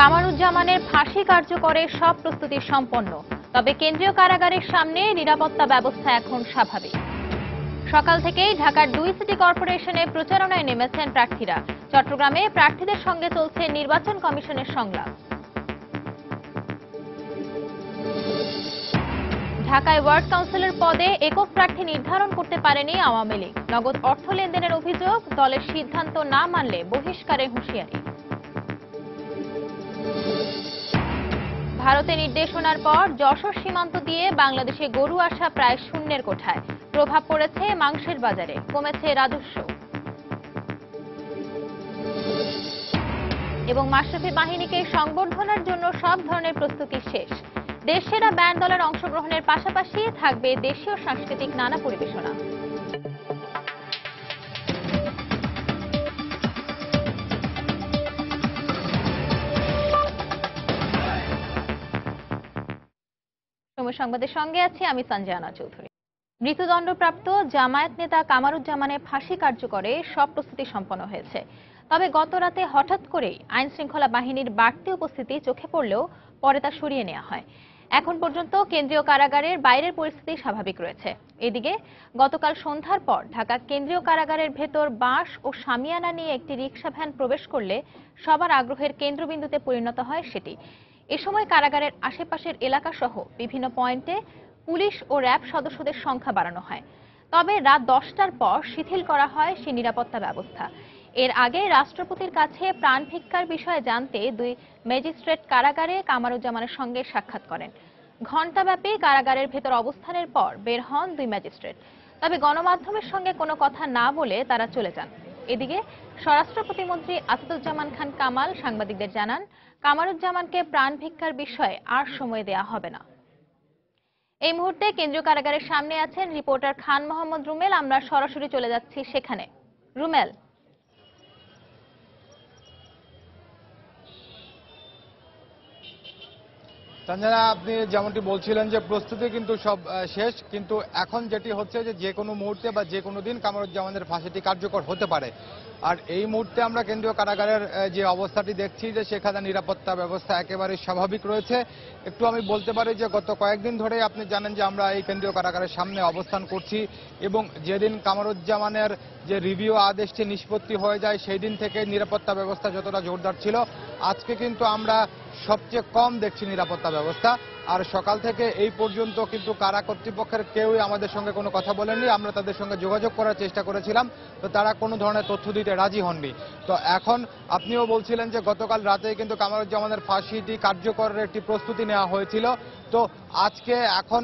কামারুজ্জামানের ফাঁসি কার্যকরে সব প্রস্তুতি সম্পন্ন, তবে কেন্দ্রীয় কারাগারের সামনে নিরাপত্তা ব্যবস্থা এখন স্বাভাবিক। সকাল থেকেই ঢাকার ২ সিটি কর্পোরেশনে প্রচারণায় নেমেছেন প্রার্থীরা। চট্টগ্রামে প্রার্থীদের সঙ্গে চলছে নির্বাচন কমিশনের সংলাপ। ঢাকায় ওয়ার্ড কাউন্সিলর পদে একক প্রার্থী নির্ধারণ করতে পারেনি আওয়ামী লীগ। নগদ অর্থ লেনদেনের অভিযোগ, দলের সিদ্ধান্ত না মানলে বহিষ্কারের হুঁশিয়ারি। ভারতে নির্দেশনার পর যশোর সীমান্ত দিয়ে বাংলাদেশে গরু আসা প্রায় শূন্যের কোঠায়। প্রভাব পড়েছে মাংসের বাজারে, কমেছে রাজস্ব। এবং মাশরাফি বাহিনীকে সংবর্ধনার জন্য সব ধরনের প্রস্তুতি শেষ। দেশসেরা ব্যান্ড দলের অংশগ্রহণের পাশাপাশি থাকবে দেশীয় সাংস্কৃতিক নানা পরিবেশনা। সংবাদের সঙ্গে আছি আমি সঞ্জয়ানা চৌধুরী। মৃত্যুদণ্ডপ্রাপ্ত জামায়াত নেতা কামারুজ্জামানের ফাঁসি কার্যকরে সব প্রস্তুতি সম্পন্ন হয়েছে। তবে গতরাতে হঠাৎ করেই আইন শৃঙ্খলা বাহিনীর বাড়তি উপস্থিতি চোখে পড়লেও পরে তা সরিয়ে নেওয়া হয়। এখন পর্যন্ত কেন্দ্রীয় কারাগারের বাইরের পরিস্থিতি স্বাভাবিক রয়েছে। এদিকে গতকাল সন্ধ্যার পর ঢাকা কেন্দ্রীয় কারাগারের ভেতর বাঁশ ও শামিয়ানা নিয়ে একটি রিকশা ভ্যান প্রবেশ করলে সবার আগ্রহের কেন্দ্রবিন্দুতে পরিণত হয় সেটি। এ সময় কারাগারের আশেপাশের এলাকা সহ বিভিন্ন পয়েন্টে পুলিশ ও র্যাব সদস্যদের সংখ্যা বাড়ানো হয়। তবে রাত 10টার পর শিথিল করা হয় সেই নিরাপত্তা ব্যবস্থা। এর আগে রাষ্ট্রপতির কাছে প্রাণ ভিক্ষার বিষয়ে জানতে 2 ম্যাজিস্ট্রেট কারাগারে কামারুজ্জামানের সঙ্গে সাক্ষাৎ করেন। ঘণ্টাব্যাপী কারাগারের ভেতর অবস্থানের পর বের হন 2 ম্যাজিস্ট্রেট। তবে গণমাধ্যমের সঙ্গে কোনো কথা না বলে তারা চলে যান। এদিকে স্বরাষ্ট্র প্রতিমন্ত্রী আসাদুজ্জামান খান কামাল সাংবাদিকদের জানান, কামারুজ্জামানকে প্রাণ ভিক্ষার বিষয়ে আর সময় দেয়া হবে না। এই মুহূর্তে কেন্দ্রীয় কারাগারের সামনে আছেন রিপোর্টার খান মোহাম্মদ রুমেল। আমরা সরাসরি চলে যাচ্ছি সেখানে। রুমেল, সঞ্জনা, আপনি যেমনটি বলছিলেন যে প্রস্তুতি কিন্তু সব শেষ, কিন্তু এখন যেটি হচ্ছে যে কোনো মুহূর্তে বা যে কোনো দিন কামারুজ্জামানের ফাঁসিটি কার্যকর হতে পারে। আর এই মুহূর্তে আমরা কেন্দ্রীয় কারাগারের যে অবস্থাটি দেখছি যে সেখানে নিরাপত্তা ব্যবস্থা একেবারে স্বাভাবিক রয়েছে। একটু আমি বলতে পারি যে গত কয়েকদিন ধরে আপনি জানেন যে আমরা এই কেন্দ্রীয় কারাগারের সামনে অবস্থান করছি, এবং যেদিন কামারুজ্জামানের যে রিভিউ আদেশটি নিষ্পত্তি হয়ে যায় সেই দিন থেকে নিরাপত্তা ব্যবস্থা যতটা জোরদার ছিল, আজকে কিন্তু আমরা সবচেয়ে কম দেখছি নিরাপত্তা ব্যবস্থা। আর সকাল থেকে এই পর্যন্ত কিন্তু কারা কর্তৃপক্ষের কেউই আমাদের সঙ্গে কোনো কথা বলেননি। আমরা তাদের সঙ্গে যোগাযোগ করার চেষ্টা করেছিলাম, তো তারা কোনো ধরনের তথ্য দিতে রাজি হননি। তো এখন আপনিও বলছিলেন যে গতকাল রাতে কিন্তু কামারুজ্জামানের ফাঁসিটি কার্যকরের একটি প্রস্তুতি নেওয়া হয়েছিল। তো আজকে এখন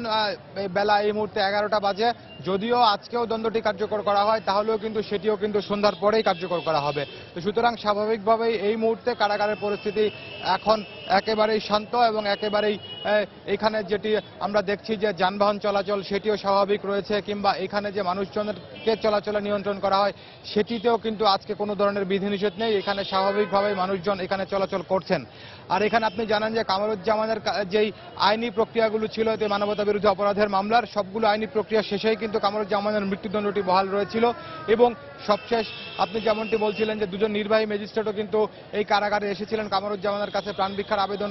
বেলা এই মুহূর্তে 11টা বাজে। যদিও আজকেও দ্বন্দ্বটি কার্যকর করা হয়, তাহলেও কিন্তু সেটিও কিন্তু সন্ধ্যার পরেই কার্যকর করা হবে। তো সুতরাং স্বাভাবিকভাবেই এই মুহূর্তে কারাগারের পরিস্থিতি এখন একেবারেই শান্ত, এবং একেবারেই এখানে যেটি আমরা দেখছি যে যানবাহন চলাচল সেটিও স্বাভাবিক রয়েছে, কিংবা এখানে যে মানুষজনকে চলাচলে নিয়ন্ত্রণ করা হয় সেটিতেও কিন্তু আজকে কোনো ধরনের বিধিনিষেধ নেই। এখানে স্বাভাবিকভাবে মানুষজন এখানে চলাচল করছেন। আর এখানে আপনি জানেন যে কামারুজ্জামানের যেই আইনি প্রক্রিয়াগুলো ছিল, এতে মানবতা বিরোধী অপরাধের মামলার সবগুলো আইনি প্রক্রিয়া শেষেই কিন্তু কামারুজ্জামানের মৃত্যুদণ্ডটি বহাল রয়েছিল। এবং সবশেষ আপনি যেমনটি বলছিলেন যে 2জন নির্বাহী ম্যাজিস্ট্রেটও কিন্তু এই কারাগারে এসেছিলেন কামারুজ্জামানের কাছে প্রাণ ভিক্ষার আবেদন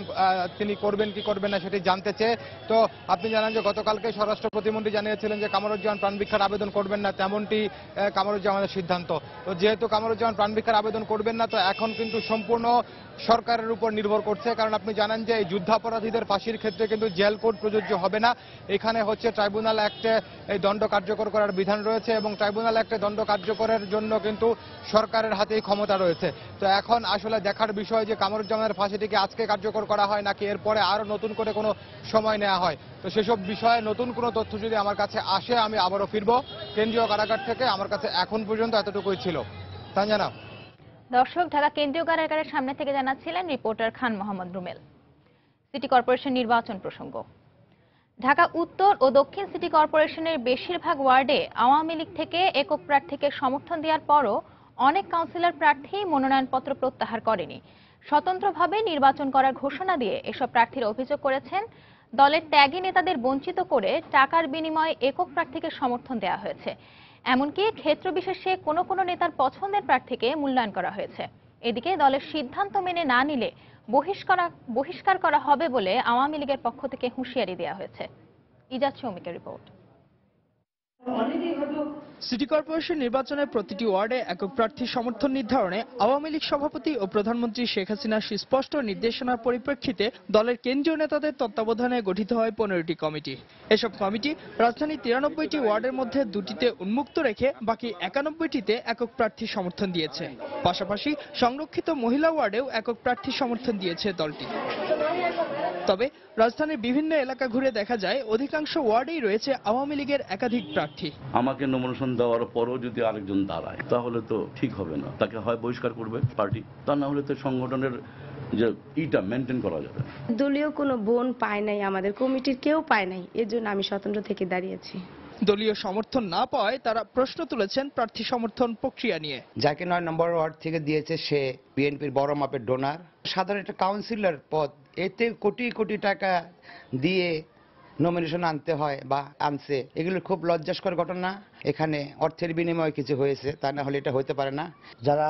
তিনি করবেন কি করবেন না সেটি জানতে চেয়ে। তো আপনি জানেন যে গতকালকে স্বরাষ্ট্র প্রতিমন্ত্রী জানিয়েছিলেন যে কামারুজ্জামান প্রাণ ভিক্ষার আবেদন করবেন না, তেমনটি কামারুজ্জামানের সিদ্ধান্ত। তো যেহেতু কামারুজ্জামান প্রাণ ভিক্ষার আবেদন করবেন না, তো এখন কিন্তু সম্পূর্ণ সরকারের উপর নির্ভর করছে। কারণ আপনি জানেন যে এই যুদ্ধাপরাধীদের ফাঁসির ক্ষেত্রে কিন্তু জেল কোড প্রযোজ্য হবে না। এখানে হচ্ছে ট্রাইব্যুনাল অ্যাক্টে এই দণ্ড কার্যকর করার বিধান রয়েছে, এবং ট্রাইব্যুনাল অ্যাক্টে দণ্ড কার্যকরের জন্য কিন্তু সরকারের হাতেই ক্ষমতা রয়েছে। তো এখন আসলে দেখার বিষয় যে কামারুজ্জামানের ফাঁসিটিকে আজকে কার্যকর করা হয় নাকি এরপরে আরো নতুন করে কোনো সময় নেওয়া হয়। তো সেসব বিষয়ে নতুন কোনো তথ্য যদি আমার কাছে আসে আমি আবারও ফিরবো কেন্দ্রীয় কারাগার থেকে। আমার কাছে এখন পর্যন্ত এতটুকুই ছিল। সঞ্জনা। দর্শক, ঢাকা কেন্দ্রীয় কারাগারের সামনে থেকে জানাচ্ছিলেন reporter Khan Mohammad রুমেল। City corporation নির্বাচন প্রসঙ্গ। ঢাকা উত্তর ও দক্ষিণ সিটি কর্পোরেশনের বেশিরভাগ ওয়ার্ডে আওয়ামী লীগ থেকে একক প্রার্থীকে সমর্থন দেওয়ার পরও অনেক কাউন্সিলর প্রার্থী মনোনয়নপত্র প্রত্যাহার করেনি। স্বতন্ত্রভাবে নির্বাচন করার ঘোষণা দিয়ে এসব প্রার্থীরা অভিযোগ করেছেন, দলের ত্যাগী নেতাদের বঞ্চিত করে টাকার বিনিময়ে একক প্রার্থীকে সমর্থন দেওয়া হয়েছে। এমনকি ক্ষেত্র বিশেষে কোনো কোনো নেতার পছন্দের প্রার্থীকে মূল্যায়ন করা হয়েছে। এদিকে দলের সিদ্ধান্ত মেনে না নিলে বহিষ্কার করা হবে বলে আওয়ামী লীগের পক্ষ থেকে হুঁশিয়ারি দেওয়া হয়েছে। ইজাজ শৌমিকের রিপোর্ট। সিটি কর্পোরেশন নির্বাচনের প্রতিটি ওয়ার্ডে একক প্রার্থীর সমর্থন নির্ধারণে আওয়ামী লীগ সভাপতি ও প্রধানমন্ত্রী শেখ হাসিনার সুস্পষ্ট নির্দেশনার পরিপ্রেক্ষিতে দলের কেন্দ্রীয় নেতাদের তত্ত্বাবধানে গঠিত হয় 15টি কমিটি। এসব কমিটি রাজধানীর 93টি ওয়ার্ডের মধ্যে 2টিতে উন্মুক্ত রেখে বাকি 91টিতে একক প্রার্থীর সমর্থন দিয়েছে। পাশাপাশি সংরক্ষিত মহিলা ওয়ার্ডেও একক প্রার্থীর সমর্থন দিয়েছে দলটি। তবে রাজধানীর বিভিন্ন এলাকা ঘুরে দেখা যায় অধিকাংশ ওয়ার্ডেই রয়েছে আওয়ামী লীগের একাধিক প্রার্থী। আমাকে নমিনেশন দেওয়ার পরও যদি আরেকজন দাঁড়ায় তাহলে তো ঠিক হবে না, তাকে হয় বহিষ্কার করবে পার্টি, তা না হলে তো সংগঠনের যে ইটা মেনটেন করা যাবে। দলীয় কোনো বোন পায় নাই, আমাদের কমিটির কেউ পায় নাই, এর জন্য আমি স্বতন্ত্র থেকে দাঁড়িয়েছি। দলীয় সমর্থন না পাওয়ায় তারা প্রশ্ন তুলেছেন প্রার্থী সমর্থন প্রক্রিয়া নিয়ে। যাকে 9 নম্বর ওয়ার্ড থেকে দিয়েছে সে বিএনপির বড় মাপের ডোনার। সাধারণ একটা কাউন্সিলর পদ, এতে কোটি কোটি টাকা দিয়ে নমিনেশন আনতে হয় বা আনছে, এগুলো খুব লজ্জাস্কর ঘটনা। এখানে অর্থের বিনিময়ে কিছু হয়েছে, তা না হলে এটা হতে পারে না। যারা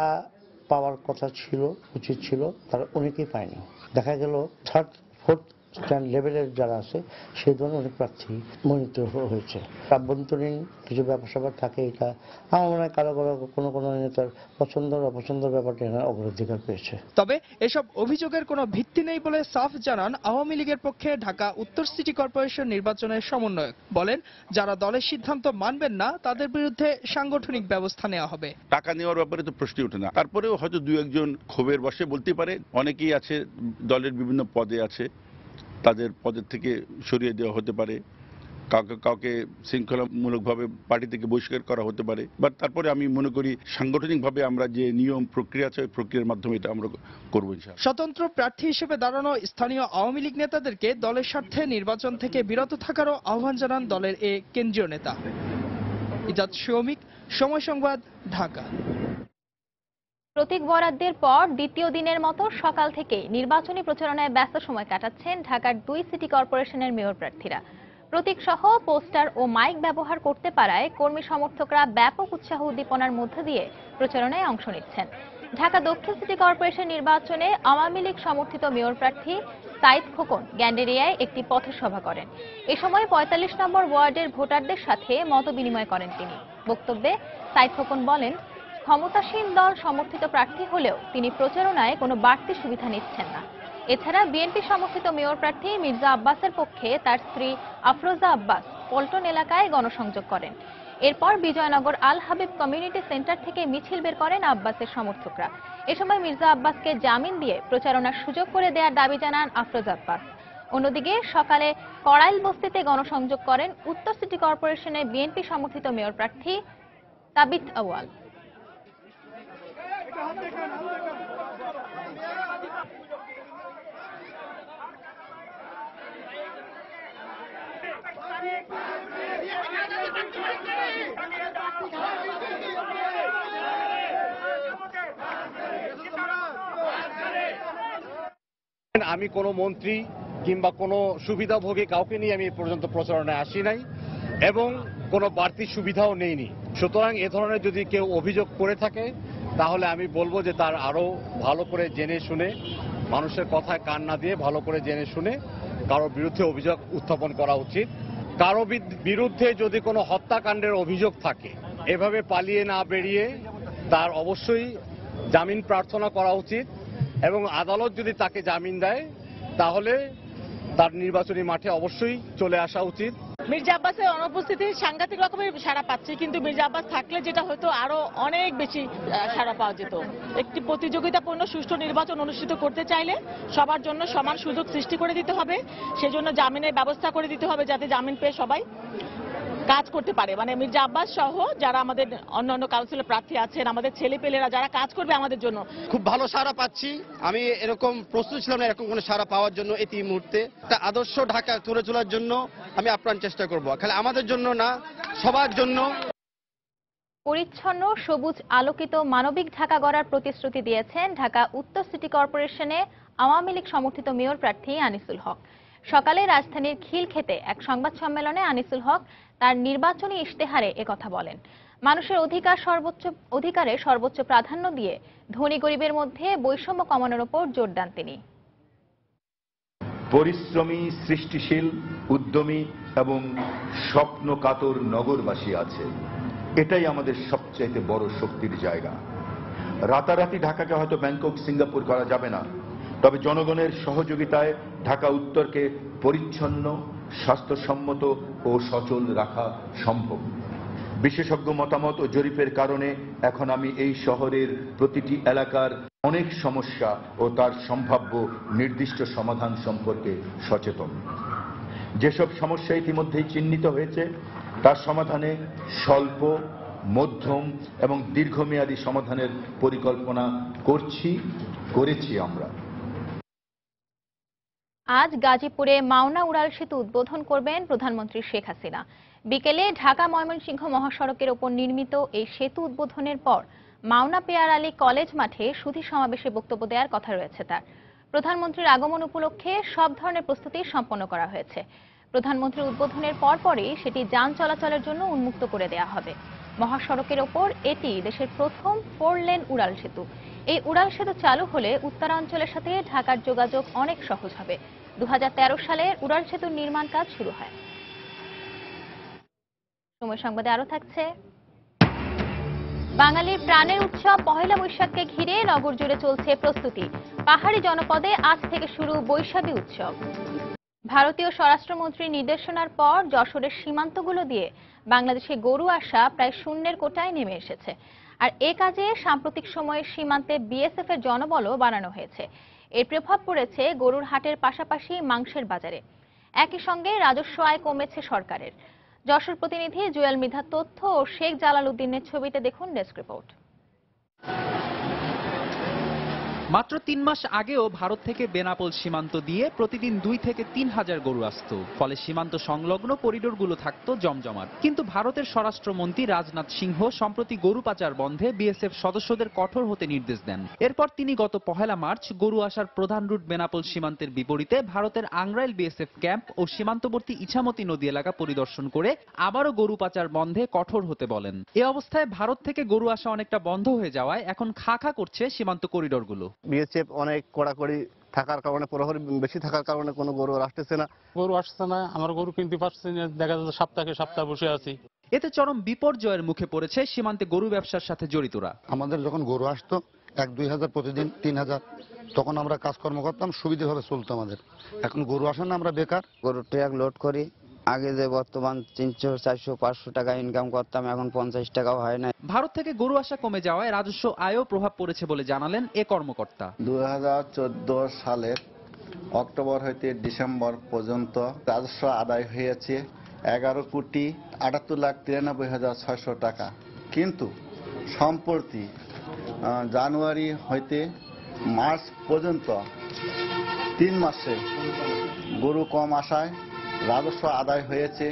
পাওয়ার কথা ছিল, উচিত ছিল, তারা অনেকেই পায়নি। দেখা গেল থার্ড ফোর্থ স্ট্যান্ড লেভেলের যারা আছে সেই ধরনের অনেক প্রার্থী মনোনীত হয়েছে। আভ্যন্তরীণ কিছু ব্যাপার স্যাপার থাকে, এটা আমার মনে হয় কারো কারো কোনো কোনো নেতার পছন্দের অপছন্দের ব্যাপারটা এখানে অগ্রাধিকার পেয়েছে। তবে এসব অভিযোগের কোনো ভিত্তি নেই বলে সাফ জানান আওয়ামী লীগের পক্ষে ঢাকা উত্তর সিটি কর্পোরেশন নির্বাচনের সমন্বয়ক। বলেন, যারা দলের সিদ্ধান্ত মানবেন না তাদের বিরুদ্ধে সাংগঠনিক ব্যবস্থা নেওয়া হবে। টাকা নেওয়ার ব্যাপারে তো প্রশ্নই ওঠে না। তারপরেও হয়তো দু একজন ক্ষোভের বশে বলতে পারে, অনেকেই আছে দলের বিভিন্ন পদে আছে, তাদের পদের থেকে সরিয়ে দেওয়া হতে পারে, কাউকে কাউকে শৃঙ্খলামূলকভাবে পার্টি থেকে বহিষ্কার করা হতে পারে। বাট তারপরে আমি মনে করি সাংগঠনিকভাবে আমরা যে নিয়ম প্রক্রিয়া আছে ওই প্রক্রিয়ার মাধ্যমে এটা আমরা করবো ইনশাআল্লাহ। স্বতন্ত্র প্রার্থী হিসেবে দাঁড়ানো স্থানীয় আওয়ামী লীগ নেতাদেরকে দলের স্বার্থে নির্বাচন থেকে বিরত থাকারও আহ্বান জানান দলের এ কেন্দ্রীয় নেতা। ইজাজ শৌমিক, সময় সংবাদ, ঢাকা। প্রতীক বরাদ্দের পর দ্বিতীয় দিনের মতো সকাল থেকে নির্বাচনী প্রচারণায় ব্যস্ত সময় কাটাচ্ছেন ঢাকার 2 সিটি কর্পোরেশনের মেয়র প্রার্থীরা। প্রতীক সহ পোস্টার ও মাইক ব্যবহার করতে পারায় কর্মী সমর্থকরা ব্যাপক উৎসাহ উদ্দীপনার মধ্য দিয়ে প্রচারণায় অংশ নিচ্ছেন। ঢাকা দক্ষিণ সিটি কর্পোরেশন নির্বাচনে আওয়ামী লীগ সমর্থিত মেয়র প্রার্থী সাইদ খোকন গ্যান্ডেরিয়ায় একটি পথসভা করেন। এ সময় 45 নম্বর ওয়ার্ডের ভোটারদের সাথে মতবিনিময় করেন তিনি। বক্তব্যে সাইদ খোকন বলেন, ক্ষমতাসীন দল সমর্থিত প্রার্থী হলেও তিনি প্রচারণায় কোনো বাড়তি সুবিধা নিচ্ছেন না। এছাড়া বিএনপি সমর্থিত মেয়র প্রার্থী মির্জা আব্বাসের পক্ষে তার স্ত্রী আফরোজা আব্বাস পল্টন এলাকায় গণসংযোগ করেন। এরপর বিজয়নগর আল হাবিব কমিউনিটি সেন্টার থেকে মিছিল বের করেন আব্বাসের সমর্থকরা। এ সময় মির্জা আব্বাসকে জামিন দিয়ে প্রচারণার সুযোগ করে দেওয়ার দাবি জানান আফরোজা আব্বাস। অন্যদিকে সকালে কড়াইল বস্তিতে গণসংযোগ করেন উত্তর সিটি কর্পোরেশনের বিএনপি সমর্থিত মেয়র প্রার্থী তাবিত আওয়াল। আমি কোনো মন্ত্রী কিংবা কোনো সুবিধাভোগী কাউকে নিয়ে আমি এ পর্যন্ত প্রচারণায় আসি নাই এবং কোনো বাড়তি সুবিধাও নেইনি। সুতরাং এ ধরনের যদি কেউ অভিযোগ করে থাকে তাহলে আমি বলবো যে তার আরো ভালো করে জেনে শুনে, মানুষের কথায় কান না দিয়ে ভালো করে জেনে শুনে কারোর বিরুদ্ধে অভিযোগ উত্থাপন করা উচিত। কারো বিরুদ্ধে যদি কোনো হত্যাকাণ্ডের অভিযোগ থাকে, এভাবে পালিয়ে না বেরিয়ে তার অবশ্যই জামিন প্রার্থনা করা উচিত এবং আদালত যদি তাকে জামিন দেয় তাহলে তার নির্বাচনী মাঠে অবশ্যই চলে আসা উচিত। মির্জা আব্বাসের অনুপস্থিতি সাংঘাতিক রকমের সাড়া পাচ্ছে, কিন্তু মির্জা আব্বাস থাকলে যেটা হয়তো আরো অনেক বেশি সাড়া পাওয়া যেত। একটি প্রতিযোগিতাপূর্ণ সুষ্ঠু নির্বাচন অনুষ্ঠিত করতে চাইলে সবার জন্য সমান সুযোগ সৃষ্টি করে দিতে হবে, সেজন্য জামিনের ব্যবস্থা করে দিতে হবে যাতে জামিন পেয়ে সবাই কাজ করতে পারে। মানে মির্জা আব্বাস সহ যারা আমাদের অন্যান্য কাউন্সিলর প্রার্থী আছেন, আমাদের ছেলেপেলেরা যারা কাজ করবে আমাদের জন্য। খুব ভালো সাড়া পাচ্ছি। আমি এরকম প্রস্তুত ছিলাম না এরকম কোনো সাড়া পাওয়ার জন্য। এই মুহূর্তে একটা আদর্শ ঢাকা তুলে তোলার জন্য আমি আপ্রাণ চেষ্টা করব, খালি আমাদের জন্য না, সবার জন্য। পরিচ্ছন্ন, সবুজ, আলোকিত মানবিক ঢাকা গড়ার প্রতিশ্রুতি দিয়েছেন ঢাকা উত্তর সিটি কর্পোরেশনে আওয়ামী লীগ সমর্থিত মেয়র প্রার্থী আনিসুল হক। সকালে রাজধানীর খিলক্ষেতে এক সংবাদ সম্মেলনে আনিসুল হক তার নির্বাচনী ইশতেহারে একথা বলেন। মানুষের অধিকারে সর্বোচ্চ প্রাধান্য দিয়ে ধনী গরিবের মধ্যে বৈষম্য কমানোর উপর জোর দেন তিনি। পরিশ্রমী, সৃষ্টিশীল, উদ্যমী এবং স্বপ্নকাতর নগরবাসী আছে। এটাই আমাদের সবচাইতে বড় শক্তির জায়গা। রাতারাতি ঢাকাকে হয়তো ব্যাংকক, সিঙ্গাপুর করা যাবে না, তবে জনগণের সহযোগিতায় ঢাকা উত্তরকে পরিচ্ছন্ন, স্বাস্থ্যসম্মত ও সচল রাখা সম্ভব। বিশেষজ্ঞ মতামত ও জরিপের কারণে এখন আমি এই শহরের প্রতিটি এলাকার অনেক সমস্যা ও তার সম্ভাব্য নির্দিষ্ট সমাধান সম্পর্কে সচেতন। যেসব সমস্যা ইতিমধ্যেই চিহ্নিত হয়েছে তার সমাধানে স্বল্প, মধ্যম এবং দীর্ঘমেয়াদী সমাধানের পরিকল্পনা করেছি আমরা। আজ গাজীপুরে মাওনা উড়াল সেতু উদ্বোধন করবেন প্রধানমন্ত্রী শেখ হাসিনা। বিকেলে ঢাকা ময়মনসিংহ মহাসড়কের ওপর নির্মিত এই সেতু উদ্বোধনের পর মাওনা পেয়ার আলী কলেজ মাঠে সুধী সমাবেশে বক্তব্য দেওয়ার কথা রয়েছে তার। প্রধানমন্ত্রীর আগমন উপলক্ষে সব ধরনের প্রস্তুতি সম্পন্ন করা হয়েছে। প্রধানমন্ত্রীর উদ্বোধনের পরপরই সেটি যান চলাচলের জন্য উন্মুক্ত করে দেওয়া হবে। মহাসড়কের ওপর এটি দেশের প্রথম 4 লেন উড়াল সেতু। এই উড়াল সেতু চালু হলে উত্তরাঞ্চলের সাথে ঢাকার যোগাযোগ অনেক সহজ হবে। 2013 সালে উড়াল সেতুর নির্মাণ কাজ শুরু হয়। সময় সংবাদে আরো থাকছে, বাঙালির প্রাণের উৎসব পহেলা বৈশাখকে ঘিরে নগর জুড়ে চলছে প্রস্তুতি। পাহাড়ি জনপদে আজ থেকে শুরু বৈশাখী উৎসব। ভারতীয় স্বরাষ্ট্রমন্ত্রীর নির্দেশনার পর যশোরের সীমান্তগুলো দিয়ে বাংলাদেশে গরু আসা প্রায় শূন্যের কোটায় নেমে এসেছে। আর এ কাজে সাম্প্রতিক সময়ে সীমান্তে বিএসএফ এর জনবলও বাড়ানো হয়েছে। এর প্রভাব পড়েছে গরুর হাটের পাশাপাশি মাংসের বাজারে। একই সঙ্গে রাজস্ব আয় কমেছে সরকারের। যশোর প্রতিনিধি জুয়েল মৃধার তথ্য ও শেখ জালাল উদ্দিনের ছবিতে দেখুন ডেস্ক রিপোর্ট। মাত্র 3 মাস আগেও ভারত থেকে বেনাপোল সীমান্ত দিয়ে প্রতিদিন 2 থেকে 3 হাজার গরু আসত। ফলে সীমান্ত সংলগ্ন করিডোরগুলো থাকতো জমজমাট। কিন্তু ভারতের স্বরাষ্ট্রমন্ত্রী রাজনাথ সিংহ সম্প্রতি গরু পাচার বন্ধে বিএসএফ সদস্যদের কঠোর হতে নির্দেশ দেন। এরপর তিনি গত 1 মার্চ গরু আসার প্রধান রুট বেনাপোল সীমান্তের বিপরীতে ভারতের আংরাইল বিএসএফ ক্যাম্প ও সীমান্তবর্তী ইছামতি নদী এলাকা পরিদর্শন করে আবারও গরু পাচার বন্ধে কঠোর হতে বলেন। এ অবস্থায় ভারত থেকে গরু আসা অনেকটা বন্ধ হয়ে যাওয়ায় এখন খা করছে সীমান্ত করিডোরগুলো। বিএসএফ অনেক কড়াকড়ি থাকার কারণে, প্রহরী বেশি থাকার কারণে কোনো গরু আসতেছে না। আমার গরু কিনতে পারছি না, দেখা যাচ্ছে সপ্তাহ বসে আছি। এতে চরম বিপর্যয়ের মুখে পড়েছে সীমান্তে গরু ব্যবসার সাথে জড়িতরা। আমাদের যখন গরু আসতো 1-2 হাজার প্রতিদিন, 3 হাজার, তখন আমরা কাজকর্ম করতাম, সুবিধাভাবে চলতো আমাদের। এখন গরু আসে না, আমরা বেকার। গরু ট্রাক লোড করি, আগে যে বর্তমান 300, 400, 500 টাকা ইনকাম করতাম, এখন 50 টাকাও হয় না। ভারত থেকে গরু আসা কমে যাওয়ায় রাজস্ব আয়ও প্রভাব পড়েছে বলে জানালেন এ কর্মকর্তা। 2014 সালের অক্টোবর হইতে ডিসেম্বর পর্যন্ত রাজস্ব আদায় হয়েছে 11,78,93,600 টাকা। কিন্তু সম্প্রতি জানুয়ারি হইতে মার্চ পর্যন্ত 3 মাসে গরু কম আসায় রাজস্ব আদায় হয়েছে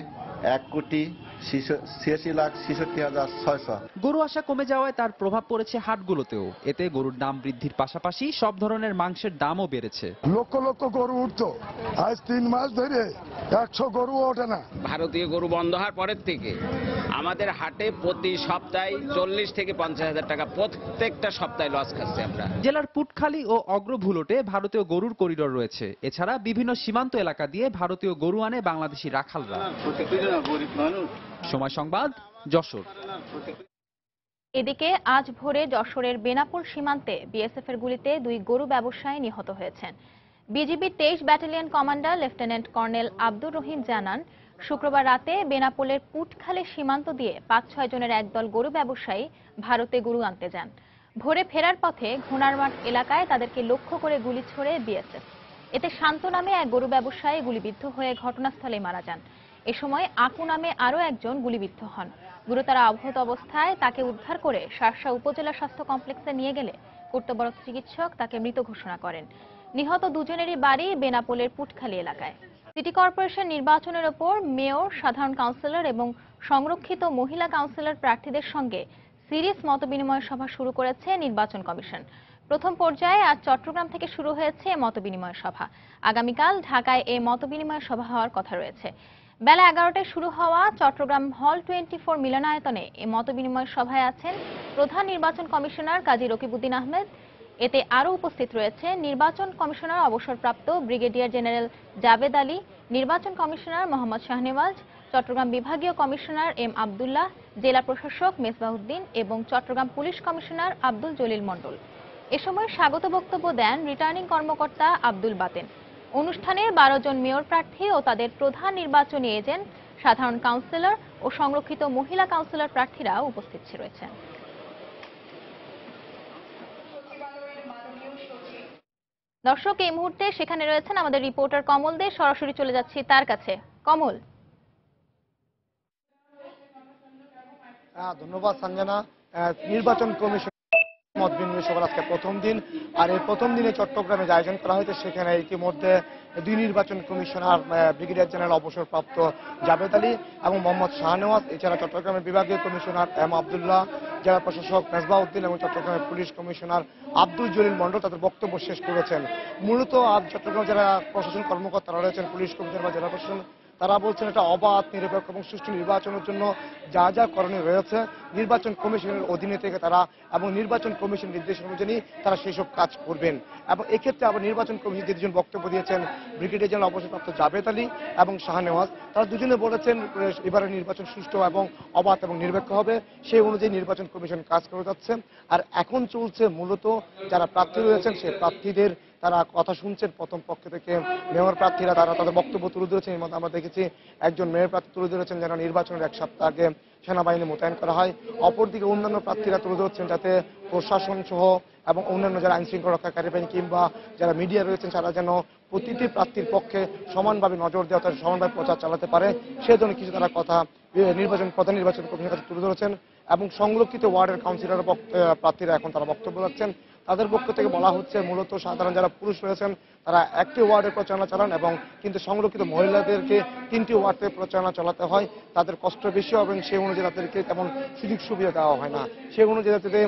1,86,66,600। গরু আসা কমে যাওয়ায় তার প্রভাব পড়েছে হাটগুলোতেও। এতে গরুর দাম বৃদ্ধির পাশাপাশি সব ধরনের মাংসের দামও বেড়েছে। লক্ষ লক্ষ গরু উঠতো, আজ 3 মাস ধরে 100 গরু ওঠে না। ভারতীয় গরু বন্ধ হওয়ার পরের থেকে আমাদের হাটে প্রতি সপ্তাহে 40 থেকে 50 হাজার টাকা প্রত্যেকটা সপ্তাহে লস খাচ্ছি আমরা। জেলার পুটখালী ও অগ্রভুলটে ভারতীয় গরুর করিডোর রয়েছে। এছাড়া বিভিন্ন সীমান্ত এলাকা দিয়ে ভারতীয় গরু আনে বাংলাদেশি রাখালরা। সময় সংবাদ, যশোর। এদিকে আজ ভোরে যশোরের বেনাপোল সীমান্তে বিএসএফ এর গুলিতে 2 গরু ব্যবসায়ী নিহত হয়েছেন। বিজিবির 23 battalion commander lieutenant colonel Abdur Rahim জানান, শুক্রবার রাতে বেনাপোলের পুটখালী সীমান্ত দিয়ে 5-6 জনের একদল গরু ব্যবসায়ী ভারতে গরু আনতে যান। ভোরে ফেরার পথে ঘোনারমাঠ এলাকায় তাদেরকে লক্ষ্য করে গুলি ছোড়ে বিএসএফ। এতে শান্ত নামে এক গরু ব্যবসায়ী গুলিবিদ্ধ হয়ে ঘটনাস্থলে মারা যান। এ সময় আকু নামে আরও একজন গুলিবিদ্ধ হন। গুরুতর আহত অবস্থায় তাকে উদ্ধার করে শার্শা উপজেলা স্বাস্থ্য কমপ্লেক্সে নিয়ে গেলে কর্তব্যরত চিকিৎসক তাকে মৃত ঘোষণা করেন। নিহত দুজনেরই বাড়ি বেনাপোলের পুটখালী এলাকায়। সিটি কর্পোরেশন নির্বাচনের ওপর মেয়র, সাধারণ কাউন্সিলর এবং সংরক্ষিত মহিলা কাউন্সিলর প্রার্থীদের সঙ্গে সিরিয়াস মতবিনিময় সভা শুরু করেছে নির্বাচন কমিশন। প্রথম পর্যায়ে আজ চট্টগ্রাম থেকে শুরু হয়েছে মতবিনিময় সভা। আগামীকাল ঢাকায় এই মতবিনিময় সভা হওয়ার কথা রয়েছে। বেলা 11টায় শুরু হওয়া চট্টগ্রাম হল 24 মিলনায়তনে এই মতবিনিময় সভায় আছেন প্রধান নির্বাচন কমিশনার কাজী রকিবউদ্দিন আহমেদ, এতে আরও উপস্থিত রয়েছে নির্বাচন কমিশনার অবসরপ্রাপ্ত ব্রিগেডিয়ার জেনারেল জাবেদ আলী, নির্বাচন কমিশনার মোহাম্মদ শাহনেওয়াজ, চট্টগ্রাম বিভাগীয় কমিশনার এম আব্দুল্লাহ, জেলা প্রশাসক মেসবাহউদ্দিন এবং চট্টগ্রাম পুলিশ কমিশনার আব্দুল জলিল মণ্ডল। এ সময় স্বাগত বক্তব্য দেন রিটার্নিং কর্মকর্তা আব্দুল বাতেন। অনুষ্ঠানে 12 জন মেয়র প্রার্থী ও তাদের প্রধান নির্বাচনী এজেন্ট, সাধারণ কাউন্সিলর ও সংরক্ষিত মহিলা কাউন্সিলর প্রার্থীরা উপস্থিত রয়েছেন। দর্শক, এই মুহূর্তে সেখানে রয়েছেন আমাদের রিপোর্টার কমল দে। সরাসরি চলে যাচ্ছি তার কাছে। কমল। ধন্যবাদ সঞ্জনা। নির্বাচন কমিশন মত বিনিময় সভার আজকে প্রথম দিন, আর এই প্রথম দিনে চট্টগ্রামে যে আয়োজন করা হয়েছে সেখানে ইতিমধ্যে 2 নির্বাচন কমিশনার ব্রিগেডিয়ার জেনারেল অবসরপ্রাপ্ত জাবেদ আলী এবং মোহাম্মদ শাহনেওয়াজ, এছাড়া চট্টগ্রামের বিভাগীয় কমিশনার এম আব্দুল্লাহ, জেলা প্রশাসক মেসবাহউদ্দিন এবং চট্টগ্রামের পুলিশ কমিশনার আব্দুল জলিল মণ্ডল তাদের বক্তব্য শেষ করেছেন। মূলত আজ চট্টগ্রাম যারা প্রশাসন কর্মকর্তারা রয়েছেন, পুলিশ কমিশনার বা জেলা প্রশাসন, তারা বলছেন এটা অবাধ, নিরপেক্ষ এবং সুষ্ঠু নির্বাচনের জন্য যা যা করণীয় রয়েছে নির্বাচন কমিশনের অধীনে থেকে তারা এবং নির্বাচন কমিশন নির্দেশ অনুযায়ী তারা সেই সব কাজ করবেন। এবং এক্ষেত্রে আবার নির্বাচন কমিশন যে দুজন বক্তব্য দিয়েছেন, ব্রিগেডিয়ার জেনারেল অবসরপ্রাপ্ত জাবেদ আলী এবং শাহনেওয়াজ, তারা দুজনে বলেছেন এবারে নির্বাচন সুষ্ঠু এবং অবাধ এবং নিরপেক্ষ হবে, সেই অনুযায়ী নির্বাচন কমিশন কাজ করে যাচ্ছে। আর এখন চলছে মূলত যারা প্রার্থী রয়েছেন সেই প্রার্থীদের তারা কথা শুনছেন। প্রথম পক্ষ থেকে মেয়র প্রার্থীরা তারা তাদের বক্তব্য তুলে ধরেছেন। এর মধ্যে আমরা দেখেছি একজন মেয়র প্রার্থী তুলে ধরেছেন যেন নির্বাচনের 1 সপ্তাহ আগে সেনাবাহিনী মোতায়েন করা হয়। অপরদিকে অন্যান্য প্রার্থীরা তুলে ধরছেন যাতে প্রশাসন সহ এবং অন্যান্য যারা আইন শৃঙ্খলা রক্ষাকারী বাহিনী কিংবা যারা মিডিয়া রয়েছেন তারা যেন প্রতিটি প্রার্থীর পক্ষে সমানভাবে নজর দেওয়া, তারা সমানভাবে প্রচার চালাতে পারে, সেজন্য কিছু তারা কথা প্রধান নির্বাচন কমিশনের কাছে তুলে ধরেছেন। এবং সংরক্ষিত ওয়ার্ডের কাউন্সিলর প্রার্থীরা এখন তারা বক্তব্য রাখছেন। তাদের পক্ষ থেকে বলা হচ্ছে মূলত সাধারণ যারা পুরুষ রয়েছেন তারা 1টি ওয়ার্ডে প্রচারণা চালান এবং কিন্তু সংরক্ষিত মহিলাদেরকে 3টি ওয়ার্ড থেকে প্রচারণা চালাতে হয়। তাদের কষ্ট বেশি হবে, সেই অনুযায়ী তাদেরকে তেমন সুযোগ সুবিধা দেওয়া হয় না। সেই অনুযায়ী যাতে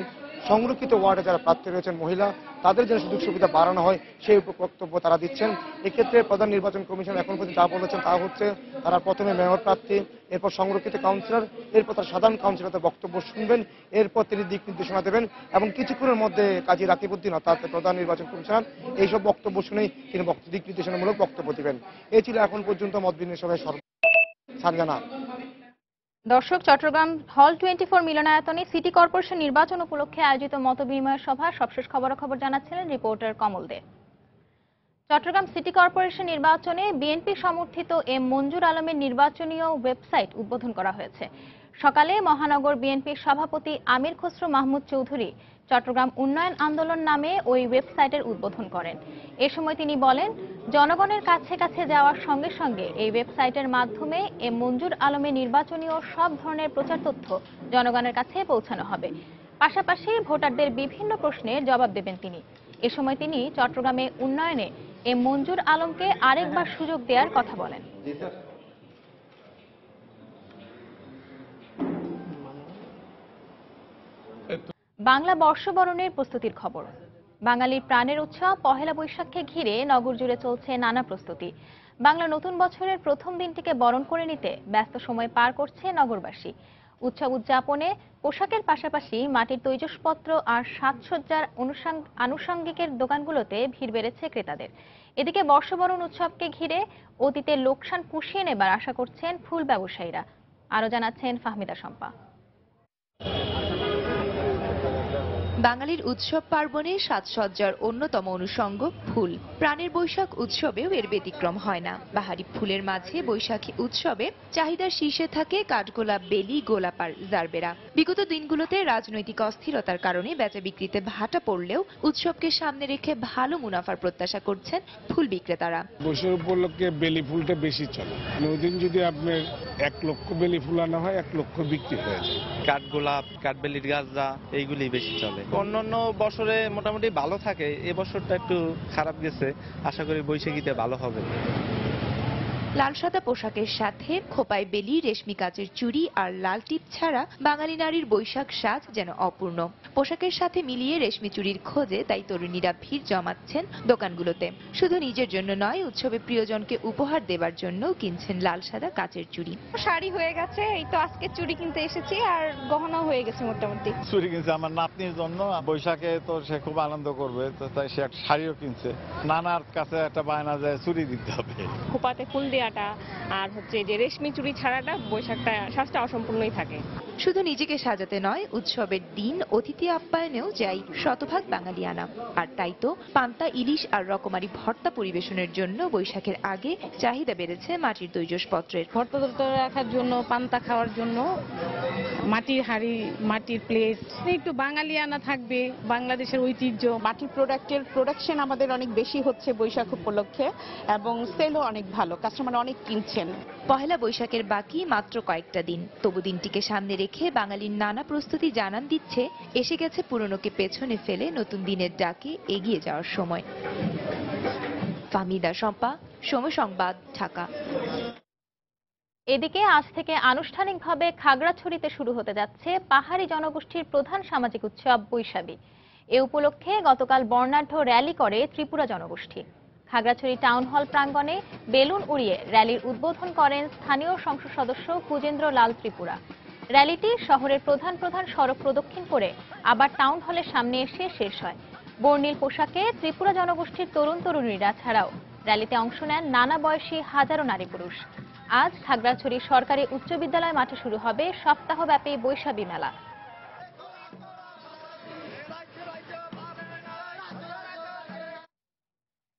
সংরক্ষিত ওয়ার্ডে যারা প্রার্থী রয়েছেন মহিলা, তাদের যেন সুযোগ সুবিধা বাড়ানো হয় সেই বক্তব্য তারা দিচ্ছেন। এক্ষেত্রে প্রধান নির্বাচন কমিশন এখন পর্যন্ত যা বলেছেন তা হচ্ছে তারা প্রথমে মেয়র প্রার্থী, এরপর সংরক্ষিত কাউন্সিলর, এরপর তার সাধারণ কাউন্সিলরদের বক্তব্য শুনবেন, এরপর তিনি দিক নির্দেশনা দেবেন এবং কিছুক্ষণের মধ্যে কাজী রাকিবউদ্দিন অর্থাৎ প্রধান নির্বাচন কমিশনার এইসব বক্তব্য শুনেই তিনি দিক নির্দেশনামূলক বক্তব্য দিবেন। এই ছিল এখন পর্যন্ত মত বিনিময় সভায় সঞ্জনা। দর্শক, চট্টগ্রাম হল 24 মিলনায়তনে সিটি কর্পোরেশন নির্বাচন উপলক্ষে আয়োজিত মতবিনিময় সভা সবশেষ খবরাখবর জানাচ্ছিলেন রিপোর্টার কমল দে। চট্টগ্রাম সিটি কর্পোরেশন নির্বাচনে বিএনপি সমর্থিত এম মঞ্জুর আলমের নির্বাচনীয় ওয়েবসাইট উদ্বোধন করা হয়েছে। সকালে মহানগর বিএনপির সভাপতি আমির খসরু মাহমুদ চৌধুরী চট্টগ্রাম উন্নয়ন আন্দোলন নামে ওই ওয়েবসাইটের উদ্বোধন করেন। এ সময় তিনি বলেন, জনগণের কাছে কাছে যাওয়ার সঙ্গে সঙ্গে এই ওয়েবসাইটের মাধ্যমে এম মঞ্জুর আলমের নির্বাচনীয় সব ধরনের প্রচার তথ্য জনগণের কাছে পৌঁছানো হবে। পাশাপাশি ভোটারদের বিভিন্ন প্রশ্নের জবাব দেবেন তিনি। এ সময় তিনি চট্টগ্রামে উন্নয়নে এম মঞ্জুর আলমকে আরেকবার সুযোগ দেওয়ার কথা বলেন। বাংলা বর্ষবরণের প্রস্তুতির খবর। বাঙালির প্রাণের উৎসব পহেলা বৈশাখকে ঘিরে নগর জুড়ে চলছে নানা প্রস্তুতি। বাংলা নতুন বছরের প্রথম দিনটিকে বরণ করে নিতে ব্যস্ত সময় পার করছে নগরবাসী। উৎসব উদযাপনে পোশাকের পাশাপাশি মাটির তৈজসপত্র আর সাজসজ্জার আনুষঙ্গিকের দোকানগুলোতে ভিড় বেড়েছে ক্রেতাদের। এদিকে বর্ষবরণ উৎসবকে ঘিরে অতীতের লোকসান পুষিয়ে নেবার আশা করছেন ফুল ব্যবসায়ীরা। আরো জানাচ্ছেন ফাহমিদা শম্পা। বাঙালির উৎসব পার্বণে সাজসজ্জার অন্যতম অনুষঙ্গ ফুল। প্রাণের বৈশাখ উৎসবেও এর ব্যতিক্রম হয় না। বাহারি ফুলের মাঝে বৈশাখী উৎসবে চাহিদার শীর্ষে থাকে কাঠগোলাপ, বেলি, গোলাপ আর জারবেরা। বিগত দিনগুলোতে রাজনৈতিক অস্থিরতার কারণে বেচা বিক্রিতে ভাটা পড়লেও উৎসবকে সামনে রেখে ভালো মুনাফার প্রত্যাশা করছেন ফুল বিক্রেতারা। বৈশাখ উপলক্ষে বেলি ফুলটা বেশি চলে। ওইদিন যদি আপনার 1 লক্ষ বেলি ফুল আনা হয় 1 লক্ষ বিক্রি হয়ে যায়। কাঠগোলাপ, কাঠবেলির গাছরা এইগুলি বেশি চলে। অন্যান্য বছরে মোটামুটি ভালো থাকে, এবছরটা একটু খারাপ গেছে। আশা করি বৈশাখীতে ভালো হবে। লাল সাদা পোশাকের সাথে খোপায় বেলি, রেশমি কাচের চুড়ি আর লাল টিপ ছাড়া বাঙালি নারীর বৈশাখ সাজ যেন অপূর্ণ। পোশাকের সাথে মিলিয়ে রেশমি চুড়ির খোঁজে তাই তরুণীরা ভিড় জমাচ্ছেন দোকানগুলোতে। শুধু নিজের জন্য নয়, উৎসবে প্রিয়জনকে উপহার দেবার জন্য কিনছেন লাল সাদা কাচের চুড়ি। শাড়ি হয়ে গেছে, এই তো আজকে চুড়ি কিনতে এসেছি, আর গহনা হয়ে গেছে মোটামুটি। চুড়ি কিনছে আমার নাতনির জন্য, বৈশাখে তো সে খুব আনন্দ করবে, তো তাই সে একটা শাড়িও কিনছে। নানার কাছে একটা বায়না যায় চুড়ি দিতে হবে। খোপাতে ফুল দেওয়াটা আর হচ্ছে যে রেশমি চুড়ি ছাড়াটা বৈশাখটা সাজটা অসম্পূর্ণই থাকে। শুধু নিজেকে সাজাতে নয়, উৎসবের দিন অতিথি আপ্যায়নেও যাই শতভাগ বাঙালিয়ানা। আর তাই তো পান্তা, ইলিশ আর রকমারি ভর্তা পরিবেশনের জন্য বৈশাখের আগে চাহিদা বেড়েছে মাটির তৈজসপত্রের। ভর্তা রাখার জন্য, পান্তা খাওয়ার জন্য মাটির হাঁড়ি, মাটির প্লেট, একটু বাঙালিয়ানা থাকবে, বাংলাদেশের ঐতিহ্য। মাটির প্রোডাক্টের প্রোডাকশন আমাদের অনেক বেশি হচ্ছে বৈশাখ উপলক্ষে, এবং সেলও অনেক ভালো, কাস্টমার অনেক কিনছেন। পহেলা বৈশাখের বাকি মাত্র কয়েকটা দিন, তবু দিনটিকে সামনে রেখে বাঙালির নানা প্রস্তুতি জানান দিচ্ছে এসে গেছে পুরনোকে পেছনে ফেলে নতুন দিনের ডাকে এগিয়ে যাওয়ার সময়। ফাহমিদা শম্পা, সময় সংবাদ, ঢাকা। এদিকে আজ থেকে আনুষ্ঠানিকভাবে খাগড়াছড়িতে শুরু হতে যাচ্ছে পাহাড়ি জনগোষ্ঠীর প্রধান সামাজিক উৎসব বৈশাখী। এ উপলক্ষে গতকাল বর্ণাঢ্য র্যালি করে ত্রিপুরা জনগোষ্ঠী। খাগড়াছড়ি টাউন হল প্রাঙ্গণে বেলুন উড়িয়ে র্যালির উদ্বোধন করেন স্থানীয় সংসদ সদস্য কুজেন্দ্র লাল ত্রিপুরা। র্যালিটি শহরের প্রধান সড়ক প্রদক্ষিণ করে আবার টাউন হলের সামনে এসে শেষ হয়। বর্ণিল পোশাকে ত্রিপুরা জনগোষ্ঠীর তরুণীরা ছাড়াও র্যালিতে অংশ নেন নানা বয়সী হাজারো নারী পুরুষ। আজ খাগড়াছড়ি সরকারি উচ্চ বিদ্যালয় মাঠে শুরু হবে সপ্তাহব্যাপী বৈশাখী মেলা।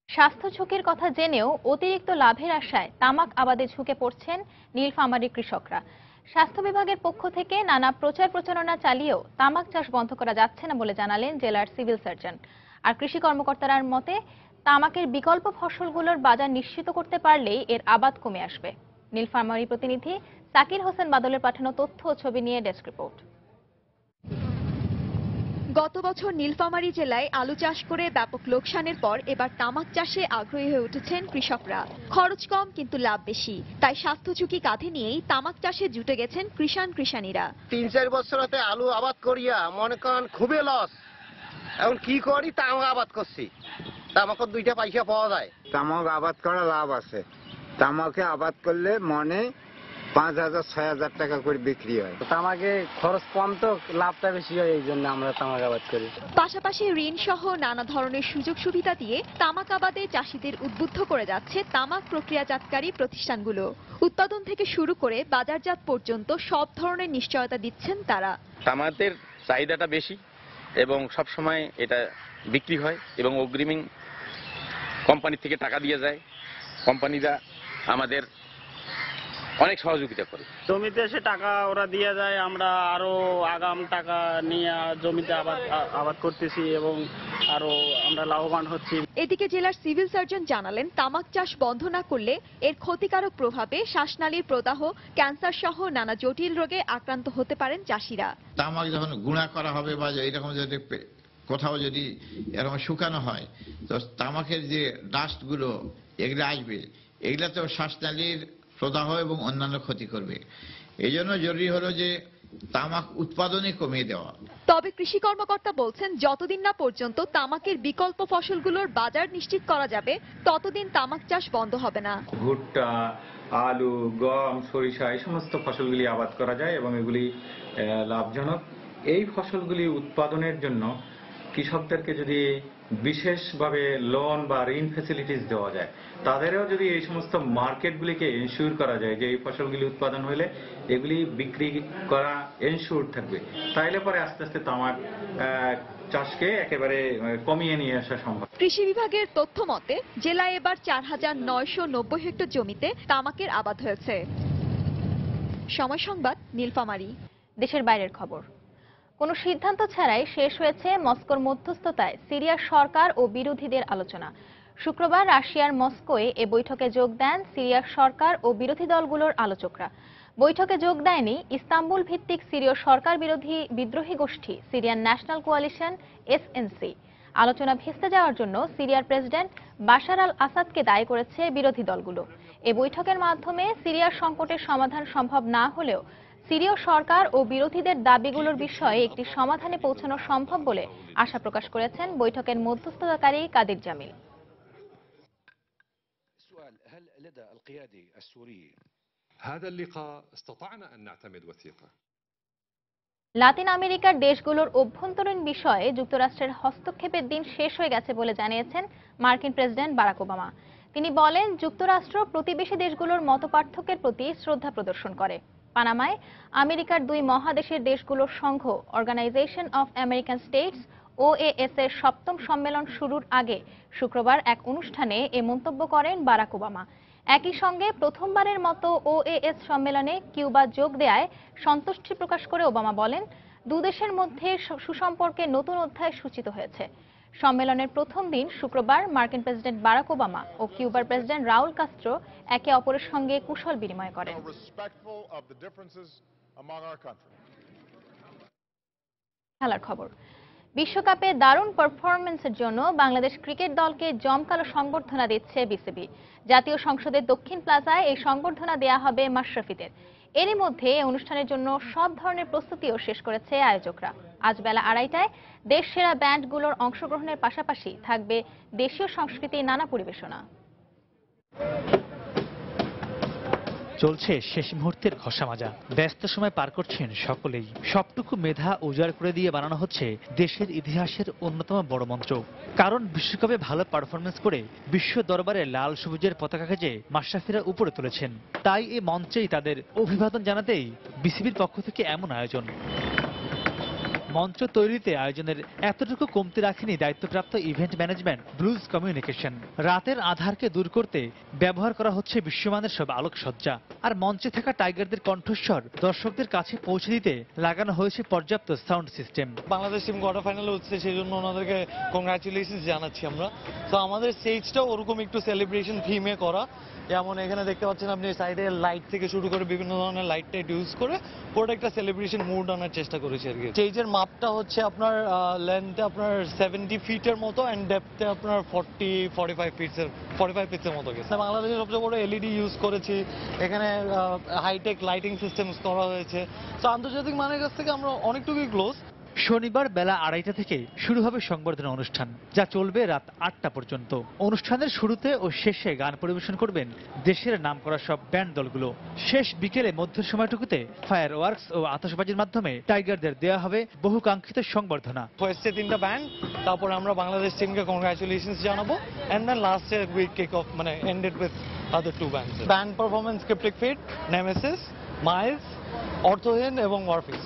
স্বাস্থ্য ঝুঁকির কথা জেনেও অতিরিক্ত লাভের আশায় তামাক আবাদে ঝুঁকে পড়ছেন নীলফামারী কৃষকরা। স্বাস্থ্য বিভাগের পক্ষ থেকে নানা প্রচারণা চালিয়েও তামাক চাষ বন্ধ করা যাচ্ছে না বলে জানালেন জেলার সিভিল সার্জন। আর কৃষি কর্মকর্তার মতে তামাকের বিকল্প ফসলগুলোর বাজার নিশ্চিত করতে পারলেই এর আবাদ কমে আসবে। নীলফামারী প্রতিনিধি সাকির হোসেন বাদলের পাঠানো তথ্য ও ছবি নিয়ে ডেস্ক রিপোর্ট। গত বছর নীলফামারী জেলায় আলু চাষ করে ব্যাপক লোকসানের পর এবার তামাক চাষে আগ্রহী হয়ে উঠেছেন কৃষকরা। খরচ কম কিন্তু লাভ বেশি, তাই স্বাস্থ্য ঝুঁকি কাঁধে নিয়েই তামাক চাষে জুটে গেছেন কৃষাণীরা। ৩-৪ বছর হতে আলু আবাদ করিয়া মনে করেন খুবই লস। এখন কি করি, তামাক আবাদ করছি, তামাকের 2টা পয়সা পাওয়া যায়। তামাক আবাদ করা লাভ আছে। তামাকে আবাদ করলে মনে 5,000-6,000 টাকা করে বিক্রি হয়। তামাকে খরচ কম তো লাভটা বেশি হয়, এই জন্য আমরা তামাক আবাদ করি। পাশাপাশি ঋণ সহ নানা ধরনের সুযোগ সুবিধা দিয়ে তামাক আবাদে চাষিদের উদ্বুদ্ধ করে যাচ্ছে তামাক প্রক্রিয়াজাতকারী প্রতিষ্ঠানগুলো। উৎপাদন থেকে শুরু করে বাজারজাত পর্যন্ত সব ধরনের নিশ্চয়তা দিচ্ছেন তারা। তামাকের চাহিদাটা বেশি এবং সব সময় এটা বিক্রি হয় এবং অগ্রিম কোম্পানি থেকে টাকা দিয়ে যায়। কোম্পানিরা আমাদের অনেক সহযোগিতা করে। জমিতে এসে টাকা ওরা দিয়ে যায়, আমরা আরো আগাম টাকা নিয়ে জমিতে আবাদ করতেছি এবং আরো আমরা লাভবান হচ্ছি। এদিকে জেলার সিভিল সার্জন জানালেন, তামাক চাষ বন্ধ না করলে এর ক্ষতিকারক প্রভাবে শ্বাসনালীর প্রদাহ, ক্যান্সার সহ নানা জটিল রোগে আক্রান্ত হতে পারেন চাষিরা। তামাক যখন গুঁড়া করা হবে বা এরকম যদি কোথাও যদি এরকম শুকানো হয়, তো তামাকের যে ডাস্টগুলো এগুলো আসবে, এগুলা তো শ্বাসনালীর প্রদাহ এবং অন্যান্য ক্ষতি করবে। এই জন্য জরুরি হলো যে তামাক উৎপাদনে কমিয়ে দেওয়া। তবে কৃষি কর্মকর্তা বলছেন, যতদিন না পর্যন্ত তামাকের বিকল্প ফসলগুলোর বাজার নিশ্চিত করা যাবে, ততদিন তামাক চাষ বন্ধ হবে না। ভুট্টা, আলু, গম, সরিষা এই সমস্ত ফসলগুলি আবাদ করা যায় এবং এগুলি লাভজনক। এই ফসলগুলি উৎপাদনের জন্য কৃষকদেরকে যদি বিশেষভাবে লোন বা ঋণ ফ্যাসিলিটিস দেওয়া যায়, তাদেরও যদি এই সমস্ত মার্কেটগুলিকে এনশিওর করা যায় যে এই ফসলগুলি উৎপাদন হলে এগুলি বিক্রি করা এনশিওর থাকবে, তাইলে পরে আস্তে আস্তে তামাক চাষকে একেবারে কমিয়ে নিয়ে আসা সম্ভব। কৃষি বিভাগের তথ্য মতে জেলায় এবার 4,990 হেক্টর জমিতে তামাকের আবাদ হয়েছে। সময় সংবাদ, নীলফামারী। দেশের বাইরের খবর। কোনো সিদ্ধান্ত ছাড়াই শেষ হয়েছে মস্কোর মধ্যস্থতায় সিরিয়ার সরকার ও বিরোধীদের আলোচনা। শুক্রবার রাশিয়ার মস্কোয় এ বৈঠকে যোগ দেন সিরিয়ার সরকার ও বিরোধী দলগুলোর আলোচকরা। বৈঠকে যোগ দেয়নি ইস্তাম্বুল ভিত্তিক সিরীয় সরকার বিরোধী বিদ্রোহী গোষ্ঠী সিরিয়ান ন্যাশনাল কোয়ালিশন এসএনসি। আলোচনা ভেস্তে যাওয়ার জন্য সিরিয়ার প্রেসিডেন্ট বাশার আল আসাদকে দায়ী করেছে বিরোধী দলগুলো। এ বৈঠকের মাধ্যমে সিরিয়ার সংকটের সমাধান সম্ভব না হলেও সিরীয় সরকার ও বিরোধীদের দাবিগুলোর বিষয়ে একটি সমাধানে পৌঁছানো সম্ভব বলে আশা প্রকাশ করেছেন বৈঠকের মধ্যস্থতাকারী কাদির জামিল। লাতিন আমেরিকার দেশগুলোর অভ্যন্তরীণ বিষয়ে যুক্তরাষ্ট্রের হস্তক্ষেপের দিন শেষ হয়ে গেছে বলে জানিয়েছেন মার্কিন প্রেসিডেন্ট বারাক ওবামা। তিনি বলেন, যুক্তরাষ্ট্র প্রতিবেশী দেশগুলোর মতপার্থক্যের প্রতি শ্রদ্ধা প্রদর্শন করে। পানামায় আমেরিকার দুই মহাদেশের দেশগুলোর সংঘ organisation of American states OAS এর 7ম সম্মেলন শুরুর আগে শুক্রবার এক অনুষ্ঠানে এ মন্তব্য করেন বারাক ওবামা। একই সঙ্গে প্রথমবারের মতো OAS সম্মেলনে কিউবা যোগ দেয়ায় সন্তুষ্টি প্রকাশ করে ওবামা বলেন, দুদেশের মধ্যে সুসম্পর্কের নতুন অধ্যায় সূচিত হয়েছে। সম্মেলনের প্রথম দিন শুক্রবার মার্কিন প্রেসিডেন্ট বারাক ওবামা ও কিউবার প্রেসিডেন্ট রাউল কাস্ত্রো একে অপরের সঙ্গে কুশল বিনিময় করেন। খেলার খবর। বিশ্বকাপে দারুণ পারফরম্যান্সের জন্য বাংলাদেশ ক্রিকেট দলকে জমকালো সংবর্ধনা দিচ্ছে বিসিবি। জাতীয় সংসদের দক্ষিণ প্লাজায় এই সংবর্ধনা দেয়া হবে মাশরাফিদের। এরই মধ্যে অনুষ্ঠানের জন্য সব ধরনের প্রস্তুতিও শেষ করেছে আয়োজকরা। আজ বেলা 2:30টায় দেশ সেরা ব্যান্ডগুলোর অংশগ্রহণের পাশাপাশি থাকবে দেশীয় সংস্কৃতির নানা পরিবেশনা। চলছে শেষ মুহূর্তের ঘষা মাজা। ব্যস্ত সময় পার করছেন সকলেই। সবটুকু মেধা উজাড় করে দিয়ে বানানো হচ্ছে দেশের ইতিহাসের অন্যতম বড় মঞ্চ। কারণ বিশ্বকাপে ভালো পারফরমেন্স করে বিশ্ব দরবারে লাল সবুজের পতাকা খেজে মাশরাফিরা উপরে তুলেছেন। তাই এই মঞ্চেই তাদের অভিবাদন জানাতেই বিসিবির পক্ষ থেকে এমন আয়োজন। মঞ্চ তৈরিতে আয়োজনের এতটুকু কমতি রাখেনি দায়িত্বপ্রাপ্ত ইভেন্ট ম্যানেজমেন্ট ব্লুজ কমিউনিকেশন। রাতের আধারকে দূর করতে ব্যবহার করা হচ্ছে বিশ্বমানের সব আলোকসজ্জা। আর মঞ্চে থাকা টাইগারদের কণ্ঠস্বর দর্শকদের কাছে পৌঁছে দিতে লাগানো হয়েছে পর্যাপ্ত sound system. Bangladesh team quarter ফাইনালে হচ্ছে, সেই জন্য ওনাদেরকে কংগ্রাচুলেশন জানাচ্ছি আমরা। তো আমাদের স্টেজটাও ওরকম একটু সেলিব্রেশন থিমে করা। যেমন এখানে দেখতে পাচ্ছেন আপনি সাইডে লাইট থেকে শুরু করে বিভিন্ন ধরনের লাইট টাইট ইউজ করে পুরোটা একটা সেলিব্রেশন মুড আনার চেষ্টা করেছি আর কি। স্টেজের মাপটা হচ্ছে আপনার লেন্থে আপনার 70 ফিটের মতো অ্যান্ড ডেপথে আপনার 45 ফিটের মতো গেছে। বাংলাদেশের সবচেয়ে বড় এলইডি ইউজ করেছি, এখানে হাইটেক লাইটিং সিস্টেম করা হয়েছে। তো আন্তর্জাতিক মানের কাছ থেকে আমরা অনেকটুকুই ক্লোজ। শনিবার বেলা 2:30 থেকে শুরু হবে সংবর্ধনা অনুষ্ঠান, যা চলবে রাত 8টা পর্যন্ত। অনুষ্ঠানের শুরুতে ও শেষে গান পরিবেশন করবেন দেশের নামকরা সব ব্যান্ড দলগুলো। শেষ বিকেলে মধ্যের সময়টুকুতে ফায়ার ওয়ার্কস ও আতশবাজির মাধ্যমে টাইগারদের দেওয়া হবে বহুকাঙ্ক্ষিত সংবর্ধনা। ফার্স্টে 3টা ব্যান্ড, তারপরে আমরা বাংলাদেশ টিমকে কংগ্রাচুলেশন জানাবো, এন্ড দেন লাস্টে উই কিক অফ, মানে ended with other 2 bands. Band performance Cryptic Fate, Nemesis, Miles, Aurthohin এবং ওয়ারফিস।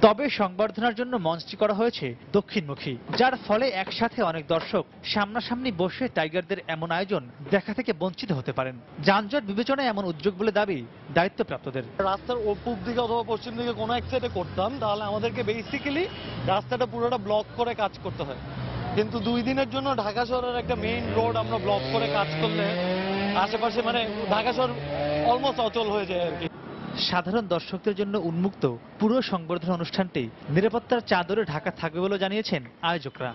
তবে সংবর্ধনার জন্য মঞ্চটি করা হয়েছে দক্ষিণমুখী, যার ফলে একসাথে অনেক দর্শক সামনাসামনি বসে টাইগারদের এমন আয়োজন দেখা থেকে বঞ্চিত হতে পারেন। যানজট বিবেচনায় এমন উদ্যোগ বলে দাবি দায়িত্বপ্রাপ্তদের। রাস্তার পূব দিকে অথবা পশ্চিম দিকে কোনো এক সাইডে করতাম, তাহলে আমাদেরকে বেসিক্যালি রাস্তাটা পুরোটা ব্লক করে কাজ করতে হয়। কিন্তু 2 দিনের জন্য ঢাকা শহরের একটা মেইন রোড আমরা ব্লক করে কাজ করলে আশেপাশে মানে ঢাকা শহর অলমোস্ট অচল হয়ে যায় আর কি। সাধারণ দর্শকদের জন্য উন্মুক্ত পুরো সংবর্ধনা অনুষ্ঠানটি নিরাপত্তার চাদরে ঢাকা থাকবে বলে জানিয়েছেন আয়োজকরা।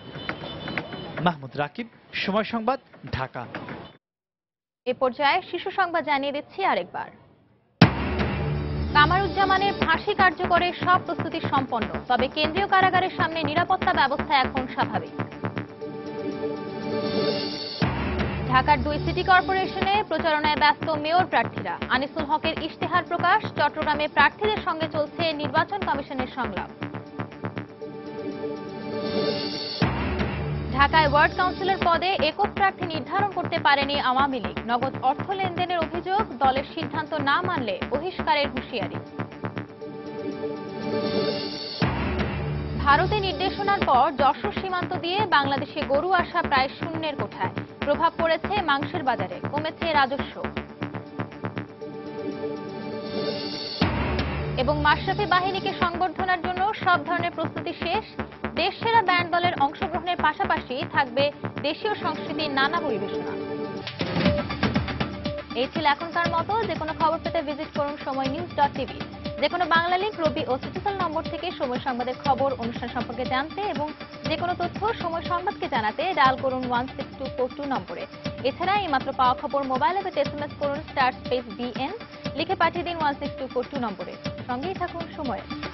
মাহমুদ রাকিব, সময় সংবাদ, ঢাকা। এ পর্যায়ে শিশু সংবাদ জানিয়ে দিচ্ছি আরেকবার। কামারুজ্জামানের ফাঁসি কার্যকরের সব প্রস্তুতি সম্পন্ন, তবে কেন্দ্রীয় কারাগারের সামনে নিরাপত্তা ব্যবস্থা এখন স্বাভাবিক। ঢাকার 2 সিটি কর্পোরেশনে প্রচারণায় ব্যস্ত মেয়র প্রার্থীরা। আনিসুল হকের ইশতেহার প্রকাশ। চট্টগ্রামে প্রার্থীদের সঙ্গে চলছে নির্বাচন কমিশনের সংলাপ। ঢাকায় ওয়ার্ড কাউন্সিলর পদে একক প্রার্থী নির্ধারণ করতে পারেনি আওয়ামী লীগ। নগদ অর্থ লেনদেনের অভিযোগ, দলের সিদ্ধান্ত না মানলে বহিষ্কারের হুঁশিয়ারি। ভারতে নির্দেশনার পর যশোর সীমান্ত দিয়ে বাংলাদেশে গরু আসা প্রায় শূন্যের কোঠায়। প্রভাব পড়েছে মাংসের বাজারে, কমেছে রাজস্ব। এবং মাশরাফি বাহিনীকে সংবর্ধনার জন্য সব ধরনের প্রস্তুতি শেষ। দেশ সেরা ব্যান্ড দলের অংশগ্রহণের পাশাপাশি থাকবে দেশীয় সংস্কৃতির নানা পরিবেশনা। এই ছিল এখনকার মতো। যে কোনো খবর পেতে ভিজিট করুন সময়নিউজ.tv। যে কোনো বাংলা লিংক, রবি ও সিটিসেল নম্বর থেকে সময় সংবাদের খবর, অনুষ্ঠান সম্পর্কে জানতে এবং যে কোনো তথ্য সময় সংবাদকে জানাতে ডায়াল করুন 16242 নম্বরে। এছাড়া এইমাত্র পাওয়া খবর মোবাইল অ্যাপে SMS করুন *BN, লিখে পাঠিয়ে দিন 16242 নম্বরে। সঙ্গেই থাকুন সময়ে।